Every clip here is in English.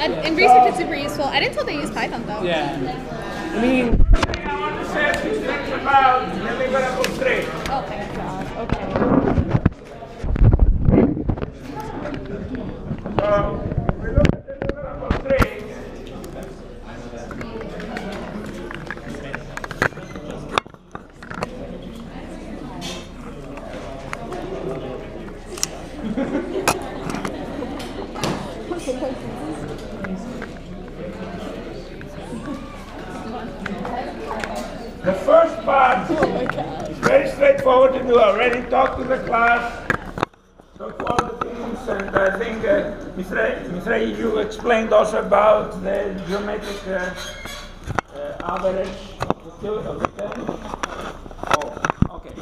In research, it's super useful. I didn't know they use Python, though. Yeah. I mean, The thing I want to say is things about deliverable string. Oh, thank God. Okay. So, we look at deliverable string. The first part is very straightforward to do. I already talked to the class, talked to all the teams, and I think Mr. you explained also about the geometric average of the term. Oh, okay.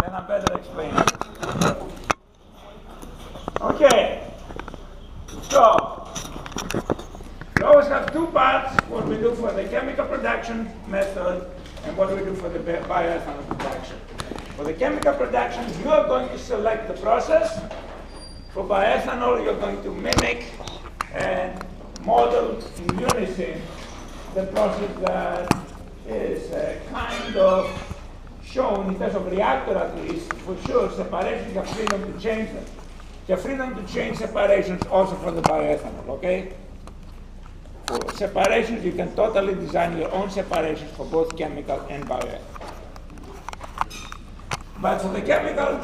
Then I better explain it. Okay. So, we always have two parts, what we do for the chemical production method and what we do for the bioethanol production. For the chemical production, you are going to select the process. For bioethanol, you're going to mimic and model in unison the process that is kind of shown in terms of reactor at least. For sure, separations have freedom to change them. You have freedom to change separations also for the bioethanol, okay? For separations, you can totally design your own separations for both chemical and bioethanol. But for the chemical,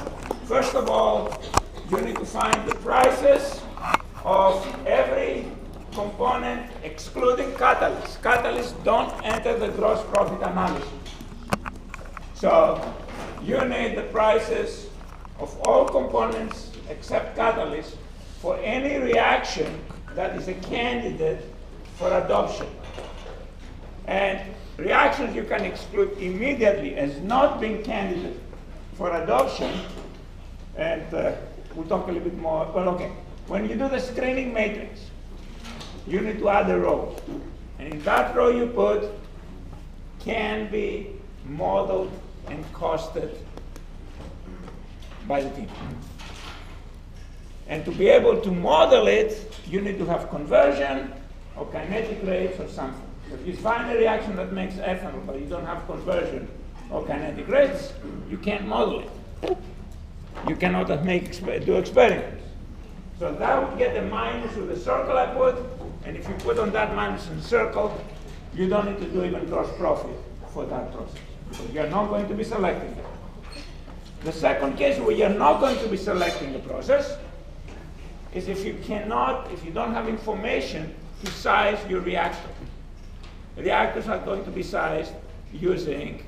first of all, you need to find the prices of every component excluding catalysts. Catalysts don't enter the gross profit analysis. So you need the prices of all components except catalysts for any reaction that is a candidate for adoption. And reactions you can exclude immediately as not being candidate for adoption, and we'll talk a little bit more. Well, okay, when you do the screening matrix, you need to add a row. And in that row you put can be modeled and costed by the team. And to be able to model it, you need to have conversion or kinetic rates or something. So if you find a reaction that makes ethanol, but you don't have conversion or kinetic rates, you can't model it. You cannot do experiments. So that would get a minus with the circle I put, and if you put on that minus in the circle, you don't need to do even gross profit for that process, because you're not going to be selecting it. The second case where you're not going to be selecting the process is if you don't have information to size your reactor. Reactors are going to be sized using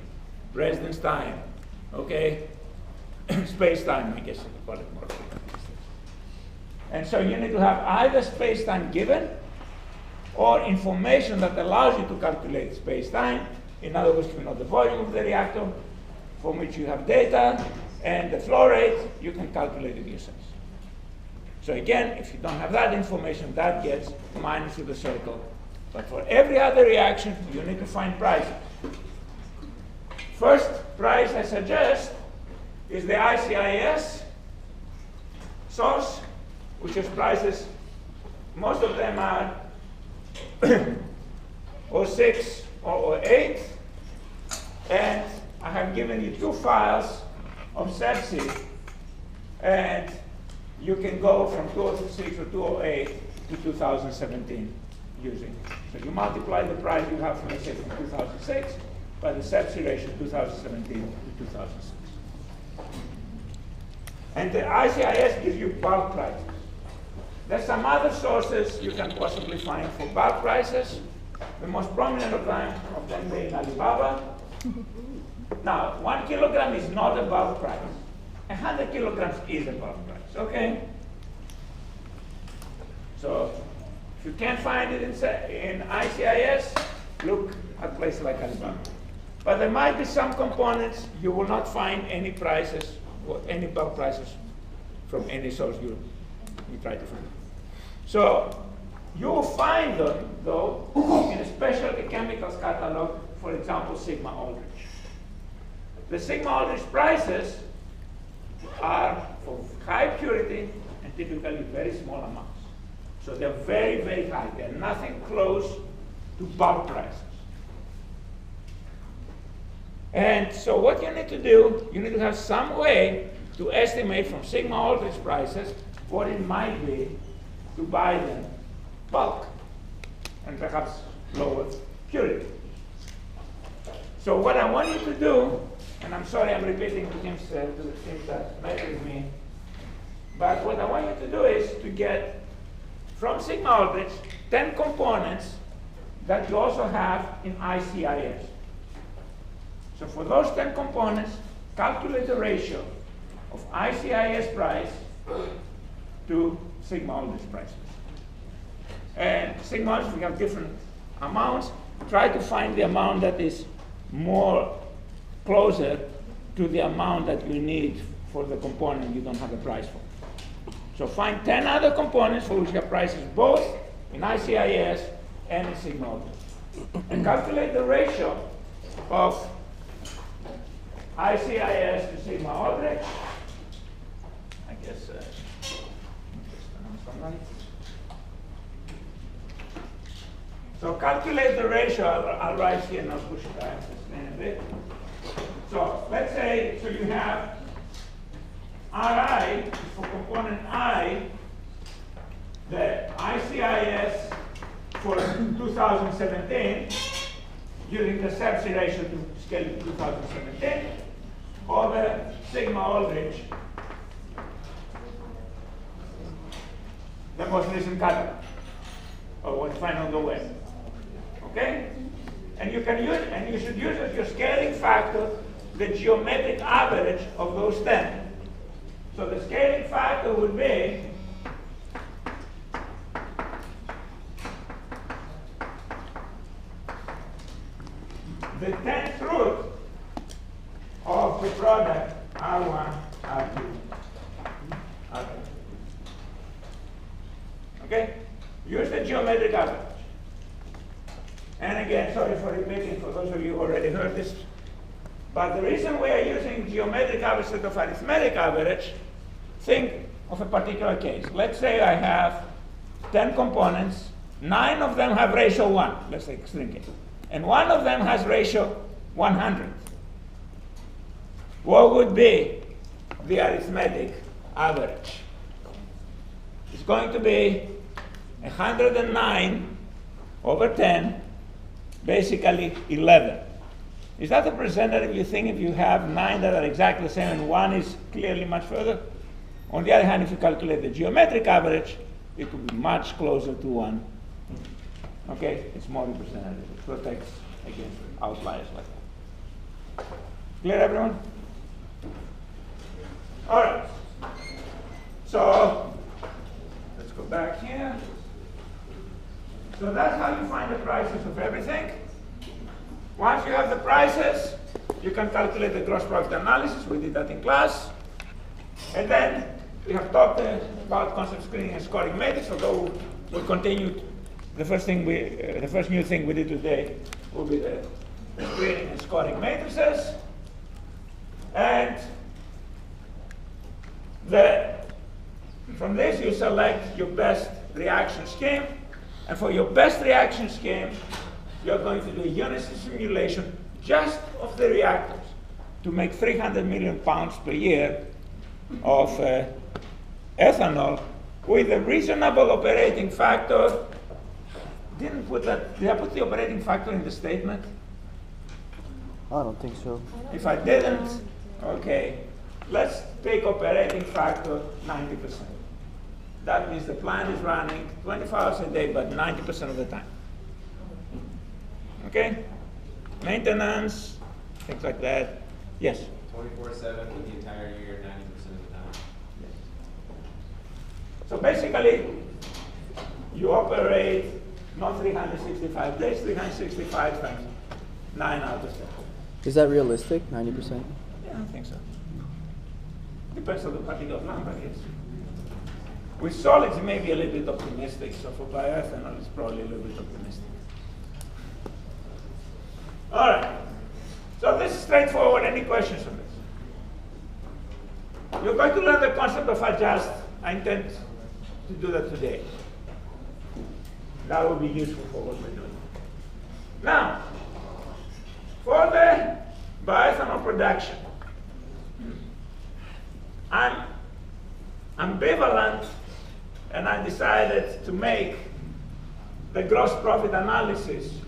residence time, okay? Space-time, I guess you could call it more. And so you need to have either space-time given or information that allows you to calculate space-time. In other words, you know the volume of the reactor from which you have data, and the flow rate, you can calculate it yourself. So again, if you don't have that information, that gets minus to the circle. But for every other reaction, you need to find prices. First price I suggest is the ICIS source, which is prices. Most of them are 06 or 08. And I have given you two files of sepsi, and you can go from 2006 or 2008 to 2017 using. So you multiply the price you have, let's say, from 2006 by the sepsi ratio 2017 to 2006. And the ICIS gives you bulk prices. There's some other sources you can possibly find for bulk prices. The most prominent of them being Alibaba. Now, 1 kilogram is not a bulk price. 100 kilograms is a bulk price, okay? So, if you can't find it in ICIS, look at places like Alibaba. But there might be some components you will not find any prices or any bulk prices from any source you try to find. So, you will find them, though, in a specialty chemicals catalog, for example, Sigma Aldrich. The Sigma Aldrich prices are for high purity and typically very small amounts. So they're very, very high. They're nothing close to bulk prices. And so what you need to do, you need to have some way to estimate from sigma Aldrich prices what it might be to buy them bulk and perhaps lower purity. So what I want you to do, and I'm sorry I'm repeating to things that met with me, but what I want you to do is to get from sigma Aldrich 10 components that you also have in ICIS. So for those 10 components, calculate the ratio of ICIS price to sigma Aldrich prices. And sigma Aldrich, we have different amounts. Try to find the amount that is more closer to the amount that you need for the component you don't have a price for. So find 10 other components for which you have prices both in ICIS and in sigma Aldrich. And calculate the ratio of ICIS to sigma Aldrich. I guess so calculate the ratio. I'll write here and I'll push it back in a bit. So let's say, so you have Ri for component I, the ICIS for 2017, using the Sepsi ratio to scale to 2017, over sigma Aldrich, the most recent catalog, or what's found on the web. Okay? And you can use, and you should use as your scaling factor the geometric average of those 10. So the scaling factor would be the 10th root of the product R1, R2, R2. Okay? Use the geometric average. And again, sorry for repeating, for those of you who already heard this, but the reason we are using geometric average instead of arithmetic average, think of a particular case. Let's say I have 10 components, 9 of them have ratio 1, let's say extreme case, and 1 of them has ratio 100. What would be the arithmetic average? It's going to be 109 over 10, basically 11. Is that the representative you think if you have 9 that are exactly the same and 1 is clearly much further? On the other hand, if you calculate the geometric average, it will be much closer to 1. Okay, it's more representative. It protects against outliers like that. Clear, everyone? All right. So let's go back here. So that's how you find the prices of everything. Once you have the prices, you can calculate the gross profit analysis. We did that in class. And then we have talked about concept screening and scoring matrix, although we'll continue. The first new thing we did today will be the screening and scoring matrices. And from this, you select your best reaction scheme. And for your best reaction scheme, you're going to do a unit simulation just of the reactors to make 300 million pounds per year of ethanol with a reasonable operating factor. Didn't put that, did I put the operating factor in the statement? I don't think so. If I didn't, okay, let's take operating factor 90%. That means the plant is running 24 hours a day, but 90% of the time. Okay? Maintenance, things like that. Yes? 24/7 for the entire year, 90% of the time. Yes. So basically, you operate not 365 days, 365 times 9 out of 10. Is that realistic, 90%? Yeah, I think so. Depends on the particular plant, I guess. With solids, it may be a little bit optimistic, so for bioethanol, it's probably a little bit optimistic. All right. So this is straightforward. Any questions on this? You're going to learn the concept of adjust. I intend to do that today. That will be useful for what we're doing. Now, for the bioethanol production, I'm ambivalent, and I decided to make the gross profit analysis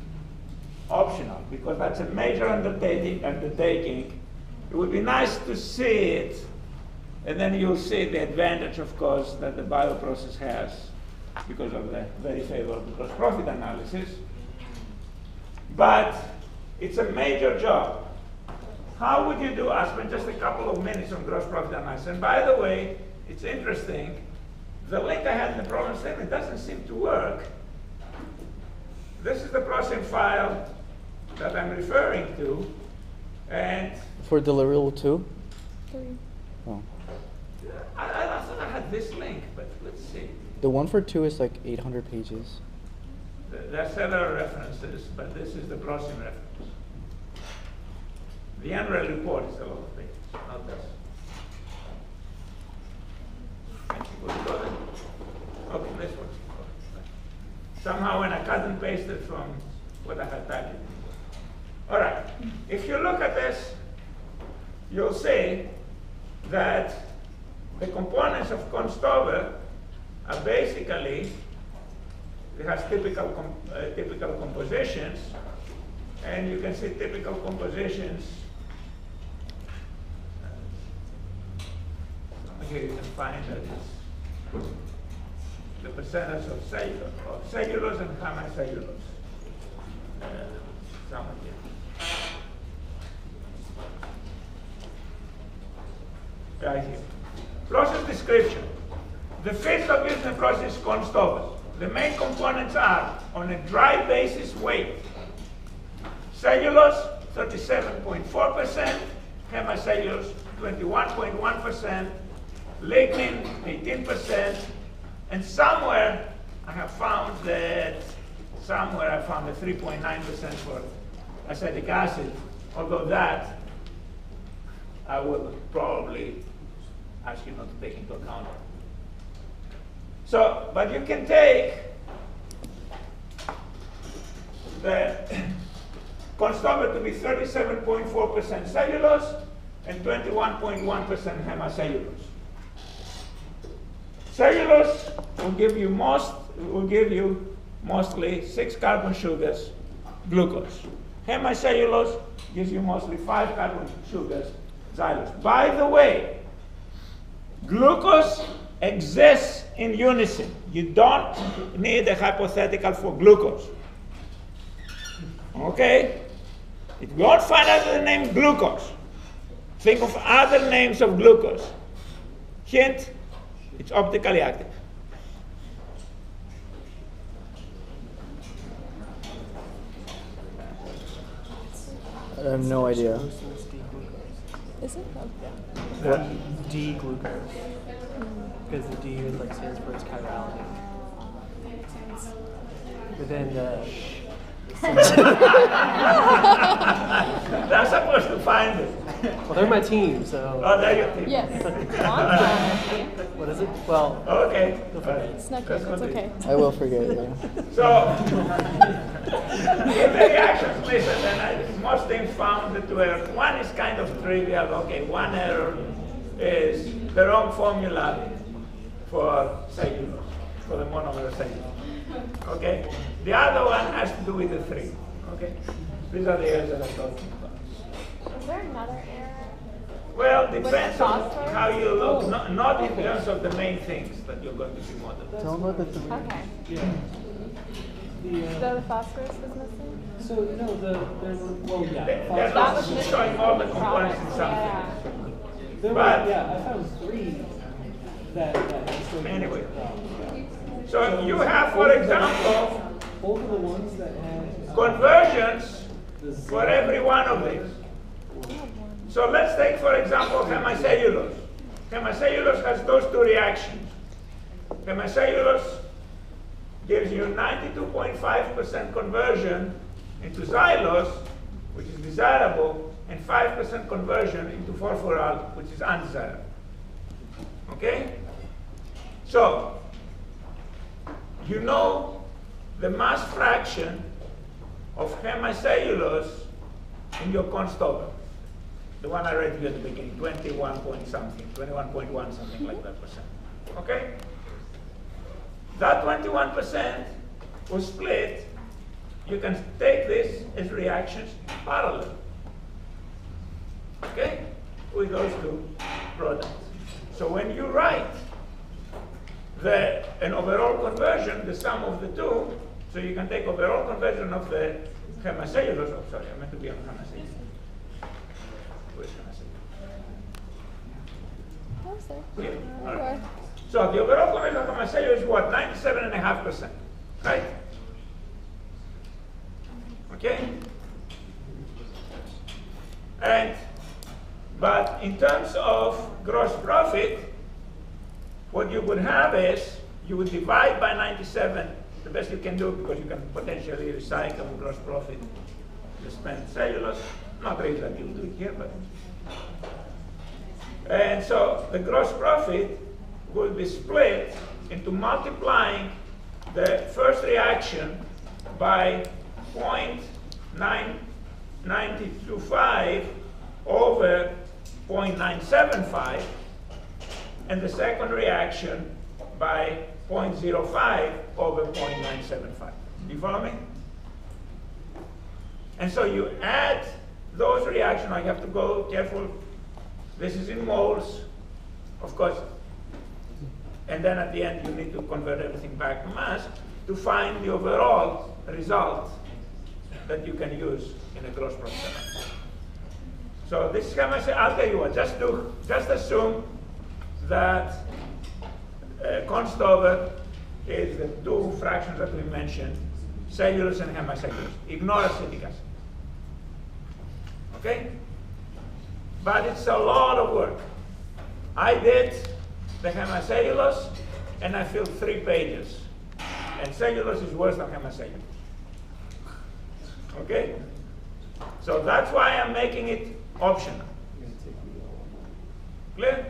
optional, because that's a major undertaking. It would be nice to see it, and then you'll see the advantage, of course, that the bioprocess has because of the very favorable gross profit analysis. But it's a major job. How would you do? I spent just a couple of minutes on gross profit analysis. And by the way, it's interesting. The link I had in the problem statement doesn't seem to work. This is the processing file that I'm referring to. And For deliverable 2? 3. Oh. I thought I had this link, but let's see. The one for 2 is like 800 pages. There are several references, but this is the processing reference. The annual report is a lot of pages, not this. Okay, this one. Somehow when I cut and pasted from what I had typed in. All right, if you look at this, you'll see that the components of corn stover are basically, it has typical compositions, and you can see typical compositions. Here you can find that it's the percentage of cellulose and hemicellulose. Somewhere here. Right here. Process description. The feedstock used in the process is corn stover. The main components are, on a dry basis, weight. Cellulose, 37.4%, hemicellulose, 21.1%, lignin, 18%, and somewhere I found the 3.9% for acetic acid, although that I will probably ask you not to take into account. So, but you can take the corn stover to be 37.4% cellulose and 21.1% hemicellulose. Cellulose will give you mostly 6 carbon sugars, glucose. Hemicellulose gives you mostly 5 carbon sugars, xylose. By the way, glucose exists in unison. You don't need a hypothetical for glucose. Okay? If you won't find out the name glucose, think of other names of glucose. Hint, it's optically active. I have no idea. Is it? Okay. What? D-glucose. Because the D is like stands for its chirality. But then the They're supposed to find it. well, they're my team, so Oh, there you go. Yes. what is it? Well, Okay. Snuck it. It's okay. I will forget, yeah. So, in the reactions list, and most things found that were, one is kind of trivial. Okay, one error is the wrong formula for cellulose, for the monomer cellulose. Okay, the other one has to do with the 3. Okay, these are the errors that I'm talking about. Is there another error? Well, depends on phosphorus? how you look, not in terms of the main things that you're going to be modeling. Don't look at the. Okay. yeah. So the phosphorus is missing? So no, there's well, yeah. They're That not was missing showing all the from components in product. something. Yeah. There But- were, yeah, I found 3 that Anyway. So you have, for example, both of the ones that had conversions the for every one of these. So let's take, for example, hemicellulose. Hemicellulose has those 2 reactions. Hemicellulose gives you 92.5% conversion into xylose, which is desirable, and 5% conversion into furfural, which is undesirable. Okay? So, you know the mass fraction of hemicellulose in your corn stubble. The one I read to you at the beginning, 21 point something, 21.1 something like that percent. Okay? That 21% was split. You can take this as reactions parallel. Okay? With those two products. So when you write an overall conversion, the sum of the two, so you can take overall conversion of the hemicellulose, oh sorry, I meant to be on hemicellulose. Where's hemicellulose? Oh, sorry. Here. All Okay. right. So the overall conversion of hemicellulose is what? 97.5%, right? Okay? But in terms of gross profit, what you would have is, you would divide by 97, the best you can do, because you can potentially recycle gross profit to spend cellulose. Not really that you'll do it here, but. And so the gross profit will be split into multiplying the first reaction by 0.925 over 0.975, and the second reaction by 0.05 over 0.975. Do you follow me? And so you add those reactions. I have to go careful. This is in moles, of course. And then at the end, you need to convert everything back to mass to find the overall result that you can use in a gross profit analysis. So this schema, I'll tell you what, just assume that corn stubble is the two fractions that we mentioned, cellulose and hemicellulose. Ignore acetic acid. Okay? But it's a lot of work. I did the hemicellulose, and I filled 3 pages. And cellulose is worse than hemicellulose. Okay? So that's why I'm making it optional. Clear?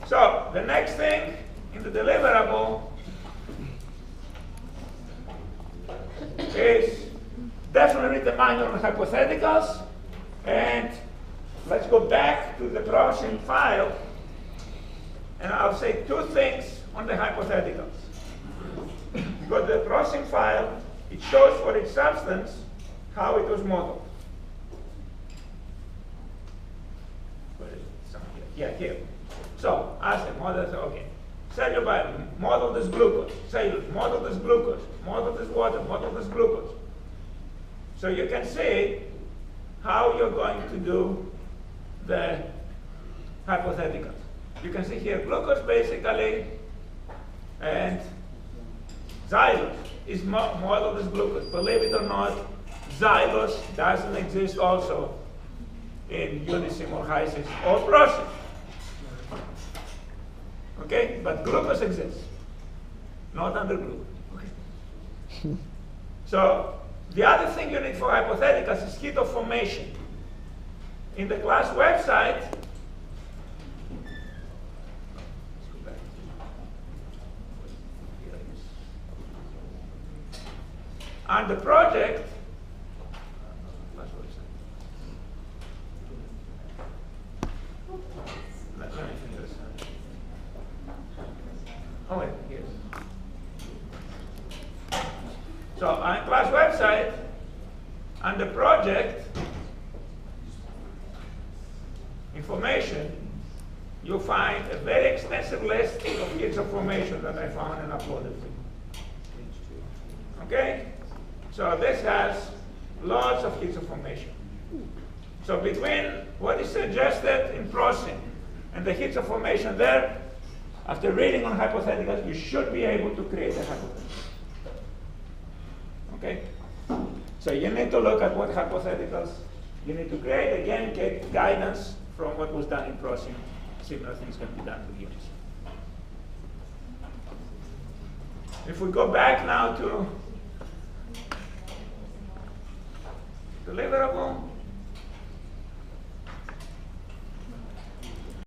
So the next thing in the deliverable is definitely the minor hypotheticals, and let's go back to the processing file, and I'll say 2 things on the hypotheticals. Because the processing file, it shows for its substance how it was modeled. Where is it? Somewhere here. Yeah, here. So, as a model, okay. Cellular bio, model this glucose. Cellulose, model this glucose. Model this water, model this glucose. So you can see how you're going to do the hypotheticals. You can see here glucose basically, and xylose is modeled as glucose. Believe it or not, xylose doesn't exist also in unisim or hysis or process. Okay, but glucose exists, not under glucose. Okay. So the other thing you need for hypotheticals is heat of formation. In the class website, on the project, let me finish this. Oh wait, yes. So on class website, on the project information, you'll find a very extensive list of heats of formation that I found and uploaded. Okay? So this has lots of heats of formation. So between what is suggested in processing and the heats of formation there, after reading on hypotheticals, you should be able to create a hypothetical. Okay? So you need to look at what hypotheticals you need to create. Again, get guidance from what was done in processing. Similar things can be done with units. If we go back now to deliverable,